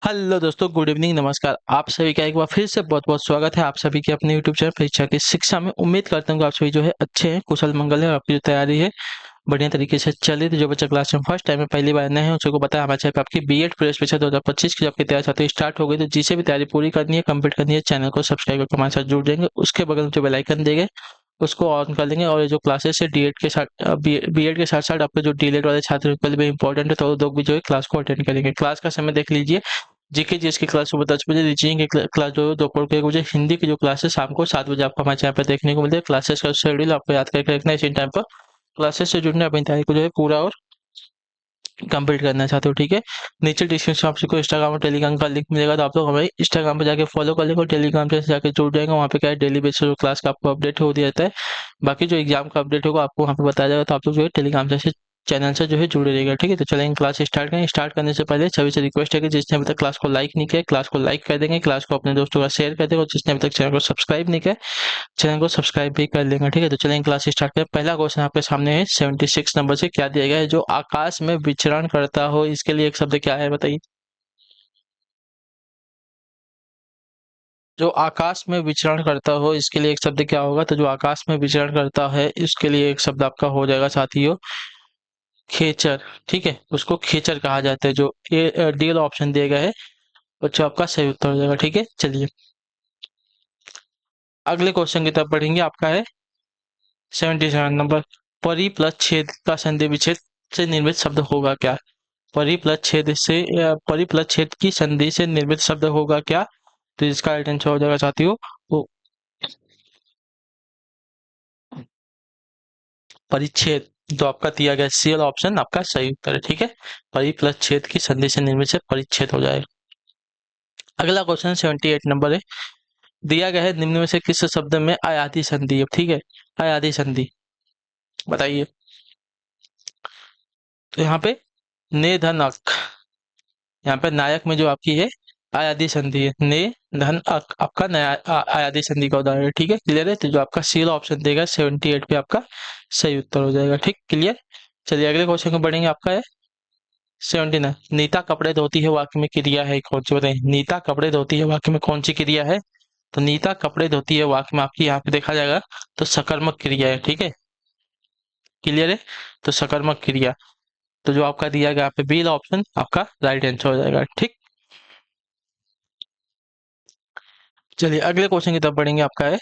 Hello दोस्तों, good evening, नमस्कार। आप सभी का एक बार फिर से बहुत बहुत स्वागत है आप सभी के अपने यूट्यूब चैनल परीक्षा की शिक्षा में। उम्मीद करता हूँ कि आप सभी जो है अच्छे हैं, कुशल मंगल है और आपकी जो तैयारी है बढ़िया तरीके से चल रही है। तो जो बच्चा क्लास में फर्स्ट टाइम में पहली बार नए हैं उसको बताया हमारे चैनल पे आपकी बीएड प्रवेश परीक्षा 2025 की जो आपकी तैयारी चाहते स्टार्ट हो गई। तो जिसे भी तैयारी पूरी करनी है, कंप्लीट करनी है, चैनल को सब्सक्राइब करके हमारे साथ जुड़ जाएंगे। उसके बगल में जो बेल आइकन देंगे उसको ऑन कर लेंगे। और ये जो क्लासेस है डीएड के साथ बीएड के साथ साथ आपके जो डीएलएड वाले छात्र हैं, उनके लिए भी इंपॉर्टेंट है, तो वो लोग भी जो है क्लास को अटेंड करेंगे। क्लास का समय देख लीजिए। जीके जीएस की क्लास सुबह 10 बजे, रीजनिंग की क्लास जो है दोपहर को 1 बजे, हिंदी की जो क्लास है शाम को 7 बजे आपको हमारे चैनल पर देखने को मिलती है। क्लासेस का शेड्यूल आपको याद करके रखना है इसी टाइम पर। क्लासेस से जुड़ने अपनी तैयारी को जो है पूरा और कंप्लीट करना चाहते हो, ठीक है। नीचे डिस्क्रिप्शन में आपको इंस्टाग्राम और टेलीग्राम का लिंक मिलेगा, तो आप लोग हमारे इंस्टाग्राम पर जाके फॉलो कर लेंगे और टेलीग्राम से जाके जुड़ जाएंगे। वहाँ पे क्या है, डेली बेसिस जो क्लास का आपको अपडेट हो दिया जाता है। बाकी जो एग्जाम का अपडेट होगा आपको वहाँ पे बताया जाएगा, तो आप लोग जो है टेलीग्राम से चैनल से जो है जुड़े रहेगा, ठीक है। तो चलेंगे क्लास स्टार्ट करें। स्टार्ट करने से पहले सभी से रिक्वेस्ट है कि जिसने अभी तक क्लास को लाइक नहीं किया, क्लास को लाइक कर देंगे, क्लास को अपने दोस्तों का शेयर कर देंगे, और जिसने अभी तक चैनल को सब्सक्राइब नहीं किया चैनल को सब्सक्राइब भी कर लेंगे, ठीक है। तो चलेंगे क्लास स्टार्ट करें। पहला क्वेश्चन आपके सामने है 76 नंबर से। क्या दिया गया है? जो आकाश में विचरण करता हो, इसके लिए एक शब्द क्या है बताइए। जो आकाश में विचरण करता हो इसके लिए एक शब्द क्या होगा? तो जो आकाश में विचरण करता है इसके लिए एक शब्द आपका हो जाएगा साथियों, खेचर, ठीक है। उसको खेचर कहा जाता है। जो डी वाला ऑप्शन दिया गया है बच्चों आपका सही उत्तर हो जाएगा, ठीक है। चलिए अगले क्वेश्चन की तरफ बढ़ेंगे। आपका है 77 नंबर। परि प्लस छेद का संधि विच्छेद से निर्मित शब्द होगा क्या? परि प्लस छेद से परि प्लस छेद की संधि से निर्मित शब्द होगा क्या? तो इसका राइट आंसर हो जाएगा साथियों वो परिच्छेद। तो आपका दिया गया सी वाला ऑप्शन आपका सही उत्तर है, ठीक है। परि प्लस छेद की संधि से निर्मित से परिच्छेद हो जाएगा। अगला क्वेश्चन 78 नंबर है। दिया गया है निम्न में से किस शब्द में अयाथी संधि है, ठीक है। अयाथी संधि बताइए। तो यहाँ पे ने धन अक, यहाँ पे नायक में जो आपकी है अयादी संधि है। ने धन अक आपका नया अयादी संधि का उदाहरण है, ठीक है। क्लियर है। तो जो आपका सी वाला ऑप्शन देगा 78 पे आपका सही उत्तर हो जाएगा, ठीक। क्लियर। चलिए अगले क्वेश्चन को बढ़ेंगे। आपका है 79। नीता कपड़े धोती है वाक्य में क्रिया है कौन सी बताइए। नीता कपड़े धोती है वाक्य में कौन सी क्रिया है? तो नीता कपड़े धोती है वाक्य में आपकी यहाँ पे देखा जाएगा तो सकर्मक क्रिया है, ठीक है। क्लियर है। तो सकर्मक क्रिया। तो जो आपका दिया गया यहाँ पे बी वाला ऑप्शन आपका राइट आंसर हो जाएगा, ठीक। चलिए अगले क्वेश्चन की तरफ बढ़ेंगे। आपका है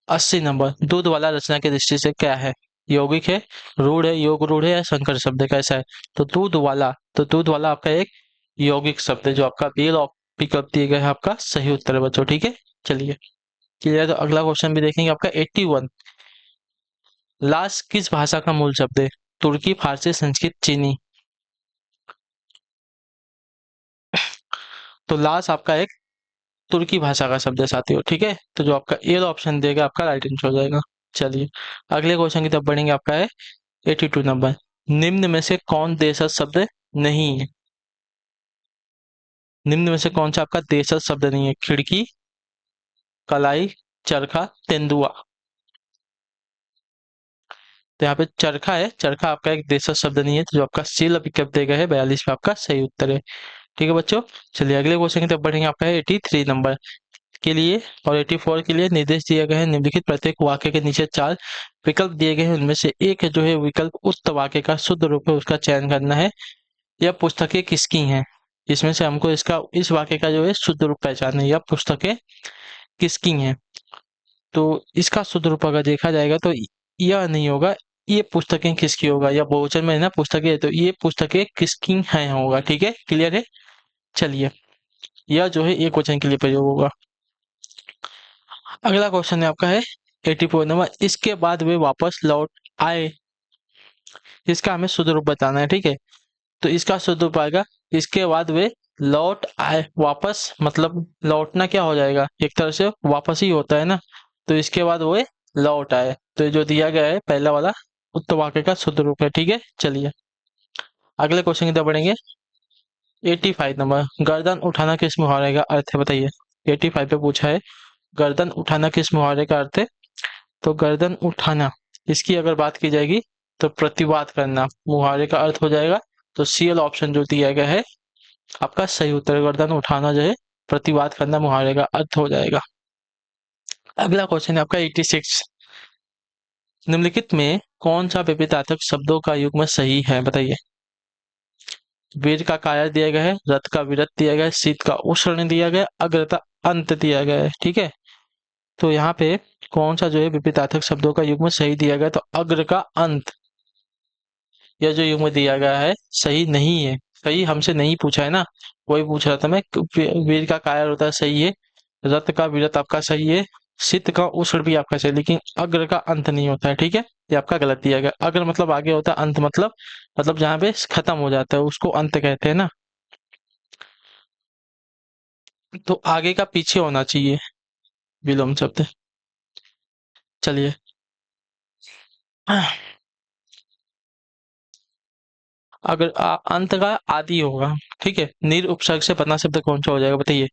80 नंबर। दूध वाला रचना की दृष्टि से क्या है? यौगिक है, रूढ़ है, योग रूढ़ है, या संकर शब्द है, कैसा है? तो दूध वाला, तो दूध वाला आपका एक यौगिक शब्द है। जो आपका बी विकल्प दिए गए है आपका सही उत्तर है बच्चों, ठीक है। चलिए क्लियर। तो अगला क्वेश्चन भी देखेंगे। आपका 81। लाश किस भाषा का मूल शब्द है? तुर्की, फारसी, संस्कृत, चीनी। तो लाश आपका एक तुर्की भाषा का शब्द है साथियों, ठीक है। तो जो आपका ए ऑप्शन देगा आपका राइट आंसर हो जाएगा। चलिए अगले क्वेश्चन की तरफ बढ़ेंगे। आपका है 82 नंबर। निम्न में से कौन देशज शब्द नहीं है? निम्न में से कौन सा आपका देशज शब्द नहीं है? खिड़की, कलाई, चरखा, तेंदुआ। तो यहाँ पे चरखा है। चरखा आपका एक देशज शब्द नहीं है, तो जो आपका सील विकल्प देगा है 42 पे आपका सही उत्तर है, ठीक है बच्चों। चलिए अगले क्वेश्चन की तरफ बढ़ेंगे। आपका है 83 नंबर के लिए और 84 के लिए निर्देश दिए गए हैं। निम्नलिखित प्रत्येक वाक्य के नीचे 4 विकल्प दिए गए हैं, उनमें से एक जो है विकल्प उक्त वाक्य का शुद्ध रूप है उसका चयन करना है। यह पुस्तकें किसकी हैं? इसमें से हमको इसका इस वाक्य का जो है शुद्ध रूप पहचानना है। यह पुस्तकें किसकी हैं? तो इसका शुद्ध रूप अगर देखा जाएगा तो यह नहीं होगा, ये पुस्तकें किसकी होगा। या बहुवचन में है ना पुस्तकें, तो ये पुस्तकें किसकी हैं होगा, ठीक है। क्लियर है। चलिए यह जो है एक वचन के लिए प्रयोग होगा। अगला क्वेश्चन है आपका है 84 नंबर। इसके बाद वे वापस लौट आए, इसका हमें शुद्ध रूप बताना है, ठीक है। तो इसका शुद्ध रूप आएगा इसके बाद वे लौट आए। वापस मतलब लौटना क्या हो जाएगा, एक तरह से वापस ही होता है ना। तो इसके बाद वो लौट आए, तो ये जो दिया गया है पहला वाला उत्तर वाक्य का शुद्ध रूप है, ठीक है। चलिए अगले क्वेश्चन की तरफ बढ़ेंगे। 85 नंबर। गर्दन उठाना किस मुहावरे का अर्थ है बताइए। 85 पे पूछा है गर्दन उठाना किस मुहावरे का अर्थ है। तो गर्दन उठाना इसकी अगर बात की जाएगी तो प्रतिवाद करना मुहावरे का अर्थ हो जाएगा। तो सी वाला ऑप्शन जो दिया गया है आपका सही उत्तर। गर्दन उठाना जो है प्रतिवाद करना मुहावरे का अर्थ हो जाएगा। अगला क्वेश्चन है आपका 86। निम्नलिखित में कौन सा विपरीतार्थक शब्दों का युग्म सही है, बताइए। वीर का कायर दिया गया है, रथ का विरत दिया गया है, शीत का उष्ण दिया गया है, अग्रता अंत दिया गया है। ठीक है, तो यहाँ पे कौन सा जो है विपरीतार्थक शब्दों का युग्म सही दिया गया है? तो अग्र का अंत, यह जो युग्म दिया गया है सही नहीं है। सही हमसे नहीं पूछा है ना, वही पूछ रहा था मैं। वीर का कायर होता है, सही है। रथ का विरत आपका सही है। शीत का उष्ण भी आपका सही है, लेकिन अग्र का अंत नहीं होता है। ठीक है, ये आपका गलत दिया गया। अग्र मतलब आगे होता है, अंत मतलब जहाँ पे खत्म हो जाता है उसको अंत कहते हैं ना। तो आगे का पीछे होना चाहिए विलोम शब्द। चलिए, अगर अंत का आदि होगा। ठीक है, निर उपसर्ग से बना शब्द कौन सा हो जाएगा, बताइए।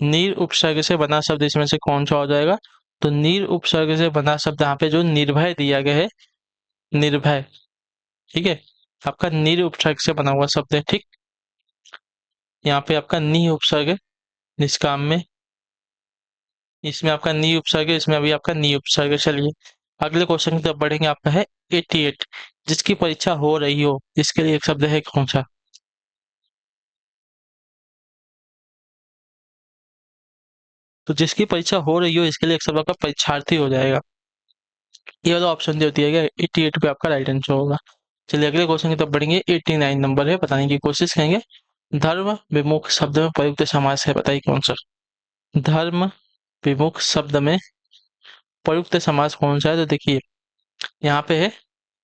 निर उपसर्ग से बना शब्द इसमें से कौन सा हो जाएगा? तो निर उपसर्ग से बना शब्द यहाँ पे जो निर्भय दिया गया है, निर्भय। ठीक है, आपका निर उपसर्ग से बना हुआ शब्द है। ठीक, यहाँ पे आपका नि उपसर्ग है निष्काम में, इसमें आपका नी उपसर्ग है, इसमें अभी आपका नी उपसर्ग है। चलिए, अगले क्वेश्चन की तरफ बढ़ेंगे। आपका है 88। जिसकी परीक्षा हो रही हो, इसके लिए एक शब्द है कौन सा? तो जिसकी परीक्षा हो रही हो, इसके लिए एक शब्द आपका परीक्षार्थी हो जाएगा। ये वाला ऑप्शन जो दिया गया 88 पे आपका राइट आंसर होगा। चलिए, अगले क्वेश्चन की तरफ बढ़ेंगे। 89 नंबर है, बताने की कोशिश करेंगे। धर्म विमुख शब्द में प्रयुक्त समास है, बताइए कौन सा? धर्म विमुख शब्द में प्रयुक्त समास कौन सा है? तो देखिए, यहाँ पे है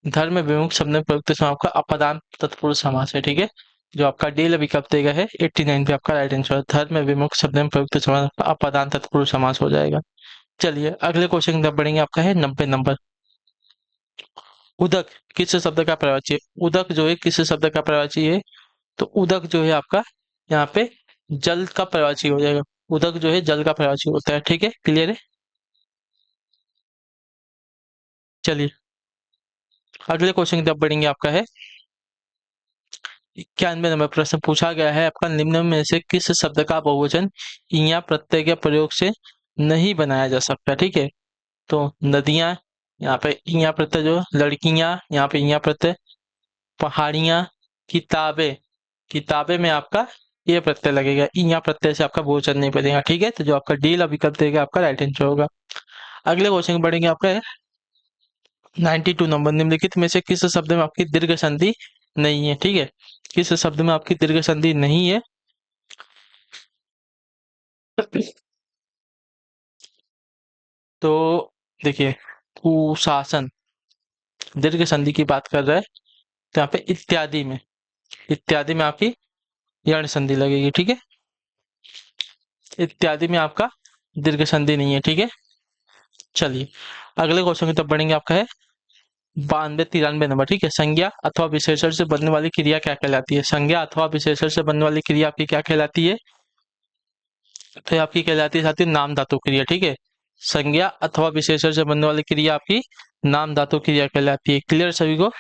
धर्म विमुख शब्द में प्रयुक्त समास आपका अपदान तत्पुरुष समास है। ठीक है, जो आपका डी विकल्प देगा है 89 पे आपका राइट आंसर। धर्म विमुख शब्द में प्रयुक्त समास अपदान तत्पुरुष समास हो जाएगा। चलिए, अगले क्वेश्चन की तरफ बढ़ेंगे। आपका है 90 नंबर। उदक किस शब्द का प्रवाची है? उदक जो है किस शब्द का प्रवाची है? तो उदक जो है आपका यहाँ पे जल का प्रवाची हो जाएगा। उदक जो है जल का प्रवाची होता है। ठीक है, क्लियर है। चलिए, अगले क्वेश्चन की तरफ बढ़ेंगे। आपका है 91 नंबर। प्रश्न पूछा गया है आपका, निम्न में से किस शब्द का बहुवचन इया प्रत्यय के प्रयोग से नहीं बनाया जा सकता? ठीक है, तो नदियां, यहाँ पे इया प्रत्यय, जो लड़कियां, यहाँ पे इया प्रत्यय, पहाड़ियां, किताबें, किताबें में आपका ये प्रत्यय लगेगा। इया प्रत्यय से आपका बहुवचन नहीं बनेगा। ठीक है, तो जो आपका डी विकल्प देगा आपका राइट आंसर होगा। अगले क्वेश्चन बढ़ेंगे। आपका है 92 नंबर। निम्नलिखित में से किस शब्द में आपकी दीर्घ संधि नहीं है? ठीक है, किस शब्द में आपकी दीर्घ संधि नहीं है? तो देखिए, कुशासन दीर्घ संधि की बात कर रहा है, तो यहाँ पे इत्यादि में, इत्यादि में आपकी यण संधि लगेगी। ठीक है, इत्यादि में आपका दीर्घ संधि नहीं है। ठीक है, चलिए, अगले क्वेश्चन की तरफ बढ़ेंगे। आपका है 92 93 नंबर। ठीक है, संज्ञा अथवा विशेषण से बनने वाली क्रिया क्या कहलाती है? संज्ञा अथवा विशेषण से बनने वाली क्रिया आपकी क्या कहलाती है? तो ये आपकी कहलाती है साथी नाम धातु क्रिया। ठीक है, संज्ञा अथवा विशेषण से बनने वाली क्रिया आपकी नाम धातु क्रिया कहलाती है। क्लियर सभी को?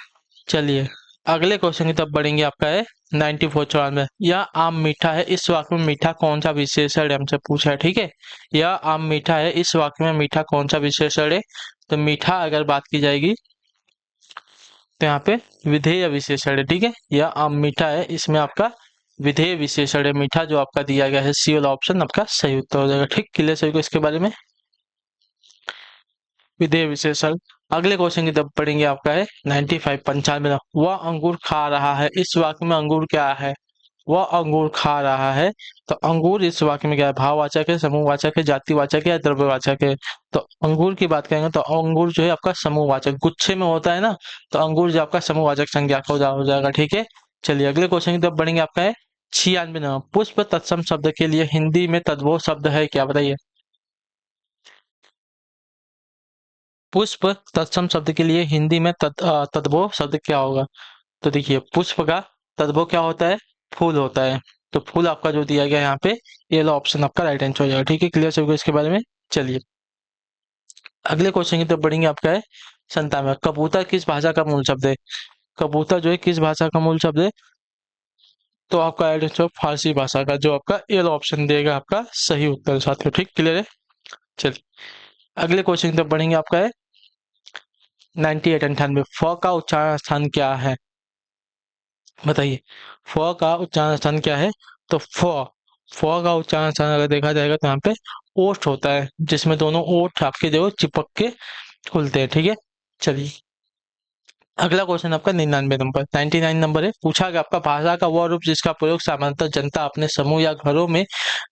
चलिए, अगले क्वेश्चन की तरफ बढ़ेंगे। आपका है 94 94। यह आम मीठा है, इस वाक्य में मीठा कौन सा विशेषण है, हमसे पूछा है। ठीक है, यह आम मीठा है, इस वाक्य में मीठा कौन सा विशेषण है? तो मीठा अगर बात की जाएगी तो यहाँ पे विधेय विशेषण है। ठीक है, यह आम मीठा है, इसमें आपका विधेय विशेषण है मीठा, जो आपका दिया गया है सी वाला ऑप्शन आपका सही उत्तर हो जाएगा। ठीक, क्लियर सभी को इसके बारे में? विधेय विशेषण। अगले क्वेश्चन की तरफ पढ़ेंगे। आपका है 95 95। वह अंगूर खा रहा है, इस वाक्य में अंगूर क्या है? वह अंगूर खा रहा है, तो अंगूर इस वाक्य में क्या है? भाववाचक है, समूहवाचक है, जातिवाचक है या द्रव्यवाचक है? तो अंगूर की बात करेंगे तो अंगूर जो है आपका समूहवाचक, गुच्छे में होता है ना, तो अंगूर जो आपका समूहवाचक संज्ञा का हो जाएगा। ठीक है, चलिए, अगले क्वेश्चन की तरफ बढ़ेंगे। आपका है 96 नंबर। पुष्प तत्सम शब्द के लिए हिंदी में तद्भव शब्द है क्या, बताइए। पुष्प तत्सम शब्द के लिए हिंदी में तद्भव शब्द क्या होगा? तो देखिए, पुष्प का तद्भव क्या होता है? फूल होता है। तो फूल आपका जो दिया गया है यहाँ पे, ये वाला ऑप्शन आपका राइट आंसर हो जाएगा। ठीक है, क्लियर सभी को इसके बारे में? चलिए, अगले क्वेश्चन की तरफ बढ़ेंगे। आपका है 97। कबूतर किस भाषा का मूल शब्द है? कबूतर जो है किस भाषा का मूल शब्द है? तो आपका राइट आंसर फारसी भाषा का, जो आपका ए ऑप्शन देगा आपका सही उत्तर साथियों। ठीक, क्लियर है। चलिए अगले क्वेश्चन की तरफ बढ़ेंगे। आपका है 98 98 फ का उच्चारण स्थान क्या है? बताइए, फ का उच्चारण स्थान क्या है? तो फ का उच्चारण स्थान अगर देखा जाएगा तो यहाँ पे ओष्ठ होता है, जिसमें दोनों ओठ आपके जो चिपक के खुलते हैं। ठीक है, चलिए अगला क्वेश्चन आपका 99 नंबर 99 नंबर है। पूछा गया आपका भाषा का वह रूप जिसका प्रयोग सामान्यतः जनता अपने समूह या घरों में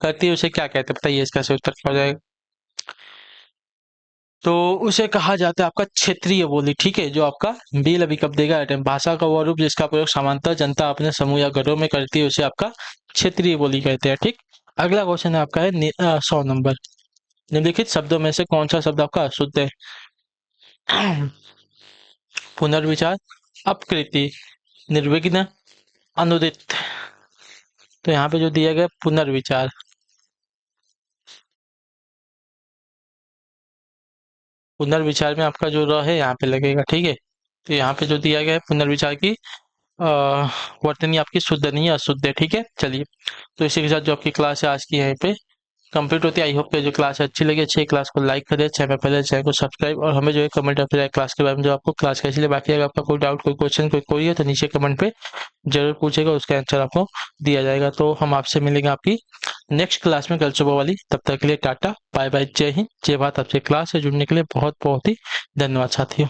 करती है, उसे क्या कहते हैं? बताइए, इसका सही उत्तर क्या हो जाएगा? तो उसे कहा जाता है आपका क्षेत्रीय बोली। ठीक है, जो आपका बी अभी कब देगा आइटम, भाषा का वह रूप जिसका प्रयोग सामान्यतः जनता अपने समूह या घरों में करती है, उसे आपका क्षेत्रीय बोली कहते हैं। ठीक, अगला क्वेश्चन आपका है 100 नंबर। निम्नलिखित शब्दों में से कौन सा शब्द आपका अशुद्ध है? पुनर्विचार, अपकृति, निर्विघ्न, अनुदित। तो यहाँ पे जो दिया गया पुनर्विचार, पुनर्विचार में आपका जो र है यहाँ पे लगेगा। ठीक है, तो यहाँ पे जो दिया गया है पुनर्विचार की वर्तनी आपकी शुद्ध नहीं है, अशुद्ध है। ठीक है, चलिए तो इसी के साथ जो आपकी क्लास है आज की यहीं पे कंप्लीट होती है। आई होप कि जो क्लास है अच्छी लगी। अच्छी क्लास को लाइक करें, चैनल पर पहले चैनल को सब्सक्राइब, और हमें जो है कमेंट या फिर क्लास के बारे में जो आपको क्लास कैसी लगी। बाकी अगर आपका कोई डाउट, कोई क्वेश्चन, कोई कोई है तो नीचे कमेंट पे जरूर पूछेगा, उसका आंसर आपको दिया जाएगा। तो हम आपसे मिलेंगे आपकी नेक्स्ट क्लास में कल सुबह वाली। तब तक के लिए टाटा बाय बाय, जय हिंद जय भारत। आपसे क्लास से जुड़ने के लिए बहुत बहुत ही धन्यवाद साथियों।